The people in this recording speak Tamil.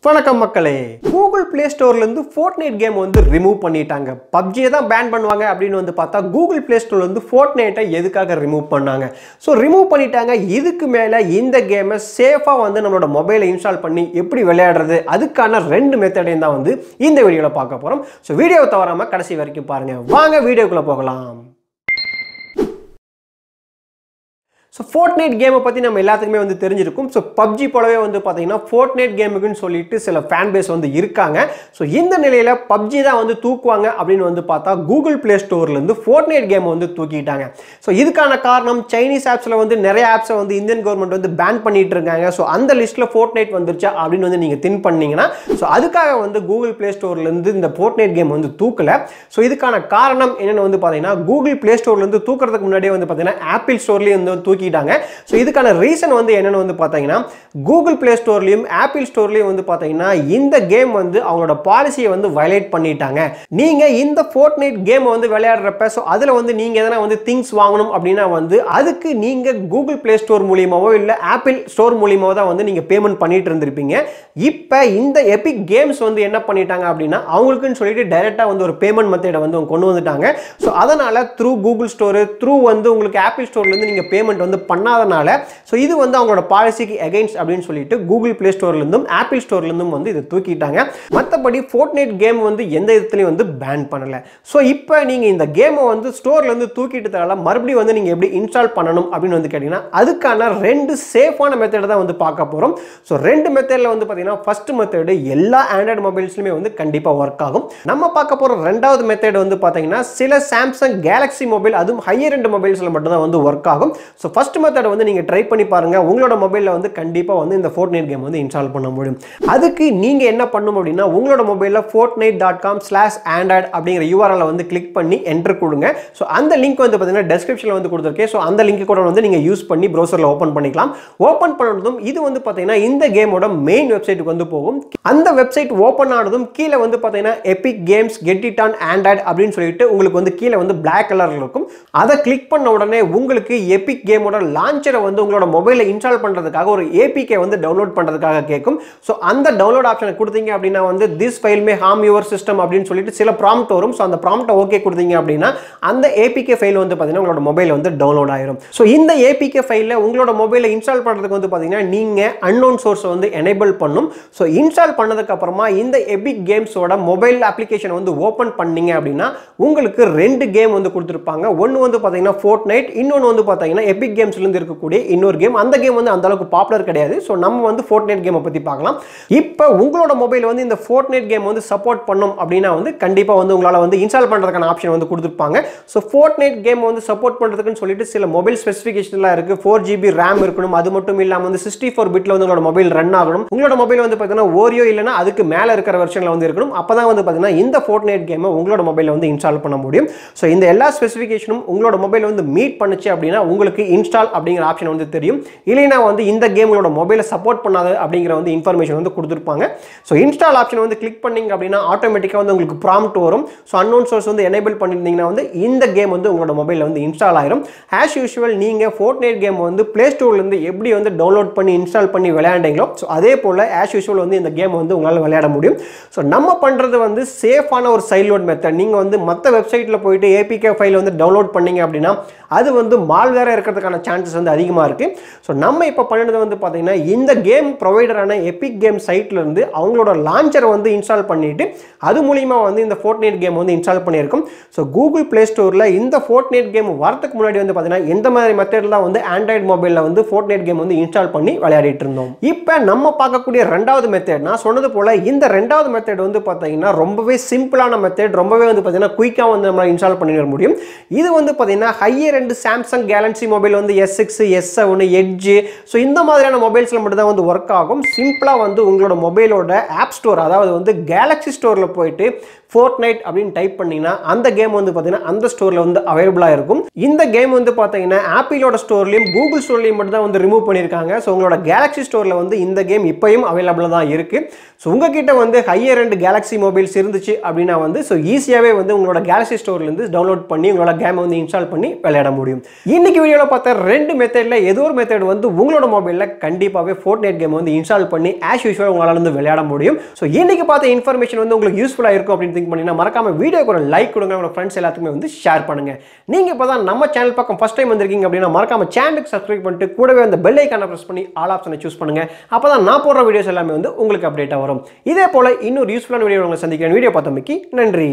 வணக்கம் மக்களே. Google Play Storeல இருந்து Fortnite கேம் வந்து ரிமூவ் பண்ணிட்டாங்க. PUBG தான் பேன் பண்ணுவாங்க அப்படினு வந்து பார்த்தா Google Play Storeல இருந்து Fortnite எதுக்காக ரிமூவ் பண்ணாங்க? சோ ரிமூவ் பண்ணிட்டாங்க. இதுக்கு மேல இந்த கேமை சேஃபா வந்து நம்மளோட மொபைல்ல இன்ஸ்டால் பண்ணி எப்படி விளையாடுறது அதுக்கான ரெண்டு மெத்தடையும் தான் வந்து இந்த வீடியோல பார்க்க போறோம். சோ வீடியோவை தவறாம கடைசி வரைக்கும் பாருங்க. வாங்க வீடியோக்குள்ள போகலாம். So Fortnite கேம் பத்தி நம்ம எல்லாத்துக்குமே வந்து தெரிஞ்சிருக்கும். சோ PUBG போலவே வந்து பாத்தீங்கன்னா Fortnite கேமுக்குன்னு சொல்லிட்டு சில ஃபேன் பேஸ் வந்து இருக்காங்க. சோ இந்த நிலையில PUBG தான் வந்து தூக்குவாங்க அப்படினு வந்து பார்த்தா Google Play Storeல இருந்து Fortnite கேம் வந்து தூக்கிட்டாங்க. சோ இதுக்கான காரணம் சைனீஸ் ஆப்ஸ்ல வந்து நிறைய ஆப்ஸ் வந்து இந்தியன் கவர்மெண்ட் வந்து பேன் பண்ணிட்டு இருக்காங்க. சோ அந்த லிஸ்ட்ல Fortnite வந்துருச்சா அப்படினு வந்து நீங்க திங்க் பண்ணீங்கனா சோ அதுக்காக வந்து Google Play Storeல இருந்து இந்த Fortnite கேம் வந்து தூக்கல. சோ இதுக்கான காரணம் என்னன்னு வந்து பாத்தீங்கன்னா Google Play Storeல இருந்து தூக்குறதுக்கு முன்னாடியே வந்து பாத்தீங்கன்னா Apple Storeலயே வந்து தூக்கிட்டாங்க. சோ இதுக்கான ரீசன் வந்து என்னன்னு வந்து பாத்தீங்கன்னா Google Play Storeலயும் Apple Storeலயும் வந்து பாத்தீங்கன்னா இந்த கேம் வந்து அவங்களோட பாலிசியை வந்து வயலேட் பண்ணிட்டாங்க. நீங்க இந்த Fortnite கேம் வந்து விளையாடுறப்ப சோ அதுல வந்து நீங்க எதனா வந்து திங்ஸ் வாங்கணும் அப்படினா வந்து அதுக்கு நீங்க Google Play Store மூலமாவோ இல்ல Apple Store மூலமாவோ தான் வந்து நீங்க பேமெண்ட் பண்ணிட்டு இருந்திருப்பீங்க. இப்போ இந்த Epic Games வந்து என்ன பண்ணிட்டாங்க அப்படினா அவங்களுக்குன்னு சொல்லிட்டு டைரக்டா வந்து ஒரு பேமெண்ட் மெத்தட வந்து கொண்டு வந்துட்டாங்க. சோ அதனால த்ரூ Google Store த்ரூ வந்து உங்களுக்கு Apple Storeல இருந்து நீங்க பேமெண்ட் வந்து பண்ணாதனால சோ இது வந்து அவங்களோட பாலிசிக்கு அகைன்ஸ்ட் அப்படினு சொல்லிட்டு Google Play Storeல இருந்தும் Apple Storeல இருந்தும் வந்து இத தூக்கிட்டாங்க. மத்தபடி Fortnite கேம் வந்து எந்த விதத்திலயும் வந்து பேன் பண்ணல. சோ இப்போ நீங்க இந்த கேமை வந்து ஸ்டோர்ல இருந்து தூக்கிட்டதால மறுபடியும் வந்து நீங்க எப்படி இன்ஸ்டால் பண்ணனும் அப்படினு வந்து கேட்டினா அதுக்கான ரெண்டு சேஃபான மெத்தட் தான் வந்து பார்க்க போறோம். சோ ரெண்டு மெத்தட்ல வந்து பாத்தீங்கன்னா ஃபர்ஸ்ட் மெத்தட் எல்லா Android மொபைல்ஸ்லயுமே வந்து கண்டிப்பா வர்க் ஆகும். நம்ம பார்க்க போற இரண்டாவது மெத்தட் வந்து பாத்தீங்கன்னா சில Samsung Galaxy மொபைல் அதுவும் ஹையர் எண்ட் மொபைல்ஸ்ல மட்டும் தான் வந்து வர்க் ஆகும். சோ ஃபர்ஸ்ட் மெத்தட் வந்து நீங்க ட்ரை பண்ணி பாருங்க. உங்களோட மொபைல்ல வந்து கண்டிப்பா வந்து இந்த Fortnite கேம் வந்து இன்ஸ்டால் பண்ண முடியும். அதுக்கு நீங்க என்ன பண்ணணும் அப்படினா உங்களோட மொபைல்ல fortnite.com/android அப்படிங்கற URL வந்து கிளிக் பண்ணி என்டர் கொடுங்க. சோ அந்த லிங்க் வந்து பாத்தீங்கன்னா டெஸ்கிரிப்ஷன்ல வந்து கொடுத்திருக்கேன். சோ அந்த லிங்க் கூட வந்து நீங்க யூஸ் பண்ணி browserல ஓபன் பண்ணிக்கலாம். ஓபன் பண்ணதும் இது வந்து பாத்தீங்கன்னா இந்த கேமோட மெயின் வெப்சைட்டுக்கு வந்து போகும். அந்த வெப்சைட் ஓபன் ஆனதும் கீழ வந்து பாத்தீங்கன்னா Epic Games Get It on Android அப்படினு சொல்லிட்டு உங்களுக்கு வந்து கீழ வந்து Black கலர்ல இருக்கும். அத கிளிக் பண்ண உடனே உங்களுக்கு Epic கேமோட லான்ச்சரை வந்து உங்களோட மொபைல்ல இன்ஸ்டால் பண்றதுக்காக ஒரு APK வந்து டவுன்லோட் பண்றதுக்காக கேக்கும். சோ அந்த டவுன்லோட் ஆப்ஷனை கொடுத்தீங்க அப்படினா வந்து this file may harm your system அப்படினு சொல்லிட்டு சில ப்ராம்ப்ட் வரும். சோ அந்த ப்ராம்ப்ட ஓகே கொடுத்தீங்க அப்படினா அந்த APK ஃபைல் வந்து பாத்தீங்கன்னா உங்களோட மொபைல்ல வந்து டவுன்லோட் ஆயிரும். சோ இந்த APK ஃபைலை உங்களோட மொபைல்ல இன்ஸ்டால் பண்றதுக்கு வந்து பாத்தீங்கன்னா நீங்க unknown source வந்து எனேபிள் பண்ணனும். சோ இன்ஸ்டால் பண்ணதுக்கு அப்புறமா இந்த Epic Gamesோட மொபைல் அப்ளிகேஷன் வந்து ஓபன் பண்ணீங்க அப்படினா உங்களுக்கு ரெண்டு கேம் வந்து கொடுத்திருப்பாங்க. ஒன்னு வந்து பாத்தீங்கன்னா Fortnite, இன்னொன்னு வந்து பாத்தீங்கன்னா Epic Gamesல இருந்து இருக்கக்கூடிய இன்னொரு கேம். அந்த கேம் வந்து அந்த அளவுக்கு பாப்புலர் கிடையாது. சோ நம்ம வந்து Fortnite கேமை பத்தி பார்க்கலாம். இப்போ உங்களோட மொபைல் வந்து இந்த Fortnite கேம் வந்து சப்போர்ட் பண்ணும் அப்படினா வந்து கண்டிப்பா வந்து உங்களால வந்து இன்ஸ்டால் பண்றதுக்கான ஆப்ஷன் வந்து கொடுத்திருப்பாங்க. சோ Fortnite கேம் வந்து சப்போர்ட் பண்றதுக்குன்னு சொல்லிட்டு சில மொபைல் ஸ்பெசிஃபிகேஷன்லாம் இருக்கு. 4GB RAM இருக்கணும். அது மட்டும் இல்லாம வந்து 64 பிட்ல வந்து உங்களோட மொபைல் ரன் ஆகணும். உங்களோட மொபைல் வந்து பாத்தீங்கன்னா Oreo இல்லனா அதுக்கு மேல இருக்கிற வெர்ஷன்ல வந்து இருக்கணும். அப்பதான் வந்து பாத்தீங்கன்னா இந்த Fortnite கேமை உங்களோட மொபைல்ல வந்து இன்ஸ்டால் பண்ண முடியும். சோ இந்த எல்லா ஸ்பெசிஃபிகேஷனும் உங்களோட மொபைல் வந்து மீட் பண்ணுச்சு அப்படினா உங்களுக்கு இன்ஸ்டால் அப்படிங்கிற ஆப்ஷன் வந்து தெரியும். இல்லைனா வந்து இந்த கேம் உங்களோட மொபைலை சப்போர்ட் பண்ணாது அப்படிங்கிற வந்து இன்ஃபர்மேஷன் வந்து கொடுத்திருப்பாங்க. சோ இன்ஸ்டால் ஆப்ஷன் வந்து கிளிக் பண்ணீங்க அப்படினா ஆட்டோமேட்டிக்கா வந்து உங்களுக்கு ப்ராம்ப்ட் வரும். சோ unknown source வந்து எனேபிள் பண்ணிருந்தீங்கன்னா வந்து இந்த கேம் வந்து உங்களோட மொபைல்ல வந்து இன்ஸ்டால் ஆயிரும். as usual நீங்க Fortnite கேம் வந்து Play Storeல இருந்து எப்படி வந்து டவுன்லோட் பண்ணி இன்ஸ்டால் பண்ணி விளையாண்டீங்களோ சோ அதே போல as usual வந்து இந்த கேம் வந்து உங்களால விளையாட முடியும். சோ நம்ம பண்றது வந்து சேஃபான ஒரு சைல்ட் லோட் மெத்தட். நீங்க வந்து மத்த வெப்சைட்ல போயிட்டு APK ஃபைல் வந்து டவுன்லோட் பண்ணீங்க அப்படினா அது வந்து மால்வேரா இருக்கிறதுக்கான சான்சஸ் வந்து அதிகமா இருக்கு. சோ நம்ம இப்ப பண்ணது வந்து பாத்தீங்கன்னா இந்த கேம் ப்ரொவைடரான Epic Games சைட்ல இருந்து அவங்களோட லான்ச்சரை வந்து இன்ஸ்டால் பண்ணிட்டு அது மூலமா வந்து இந்த Fortnite கேம் வந்து இன்ஸ்டால் பண்ணியிருக்கோம். சோ Google Play Storeல இந்த Fortnite கேம் வரதுக்கு முன்னாடி வந்து பாத்தீங்கன்னா எந்த மாதிரி மெத்தட்ல தான் வந்து Android மொபைல்ல வந்து Fortnite கேம் வந்து இன்ஸ்டால் பண்ணி விளையாடிட்டு இருந்தோம். இப்போ நம்ம பார்க்கக்கூடிய இரண்டாவது மெத்தட் நான் சொன்னது போல இந்த இரண்டாவது மெத்தட் வந்து பாத்தீங்கன்னா ரொம்பவே சிம்பிளான மெத்தட். ரொம்பவே வந்து பாத்தீங்கன்னா குயிக்கா வந்து நம்ம இன்ஸ்டால் பண்ணிட முடியும். இது வந்து பாத்தீங்கன்னா higher end Samsung Galaxy mobile வந்து S6, S7, Edge சோ இந்த மாதிரியான மொபைல்ஸ்ல மட்டும் தான் வந்து வர்க் ஆகும். சிம்பிளா வந்து உங்களோட மொபைலோட ஆப் ஸ்டோர் அதாவது வந்து Galaxy ஸ்டோர்ல போயிட்டு Fortnite அப்படினு டைப் பண்ணீங்கன்னா அந்த கேம் வந்து பாத்தீங்கன்னா அந்த ஸ்டோர்ல வந்து அவேலபிளா இருக்கும். இந்த கேம் வந்து பாத்தீங்கன்னா ஆப்பிளோட ஸ்டோர்லயும் Google ஸ்டோர்லயும் மட்டும் தான் வந்து ரிமூவ் பண்ணிருக்காங்க. சோ உங்களோட Galaxy ஸ்டோர்ல வந்து இந்த கேம் இப்பயும் அவேலபிளா தான் இருக்கு. சோ உங்ககிட்ட வந்து ஹையர் எண்ட் Galaxy மொபைல்ஸ் இருந்துச்சு அப்படினா வந்து சோ ஈஸியாவே வந்து உங்களோட Galaxy ஸ்டோர்ல இருந்து டவுன்லோட் பண்ணி உங்களோட கேம் வந்து இன்ஸ்டால் பண்ணி விளையாட முடியும். இன்னைக்கு வீடியோல பார்த்த ரெண்டு மெத்தட்ல ஏதோ ஒரு மெத்தட் வந்து உங்களோட மொபைல்ல கண்டிப்பாவே Fortnite கேம் வந்து இன்ஸ்டால் பண்ணி as usual உங்களால வந்து விளையாட முடியும். சோ இன்னைக்கு பார்த்த இன்ஃபர்மேஷன் வந்து உங்களுக்கு யூஸ்ஃபுல்லா இருக்கும் அப்படின்னு திங்க் பண்ணீங்கன்னா மறக்காம வீடியோக்கு ஒரு லைக் கொடுங்க, உங்க ஃப்ரெண்ட்ஸ் எல்லாத்துக்குமே வந்து ஷேர் பண்ணுங்க. நீங்க இப்பதான் நம்ம சேனல் பக்கம் ஃபர்ஸ்ட் டைம் வந்திருக்கீங்க அப்படின்னா மறக்காம சேனலுக்கு சப்ஸ்கிரைப் பண்ணிட்டு கூடவே அந்த பெல் ஐகானை பிரஸ் பண்ணி ஆல் ஆப்ஷனை சூஸ் பண்ணுங்க. அப்பதான் நான் போடுற வீடியோஸ் எல்லாமே வந்து உங்களுக்கு அப்டேட்டா வரும். இதே போல இன்னொரு யூஸ்ஃபுல்லான வீடியோ உங்களை சந்திக்கிறேன். வீடியோ பார்த்தமைக்கு நன்றி.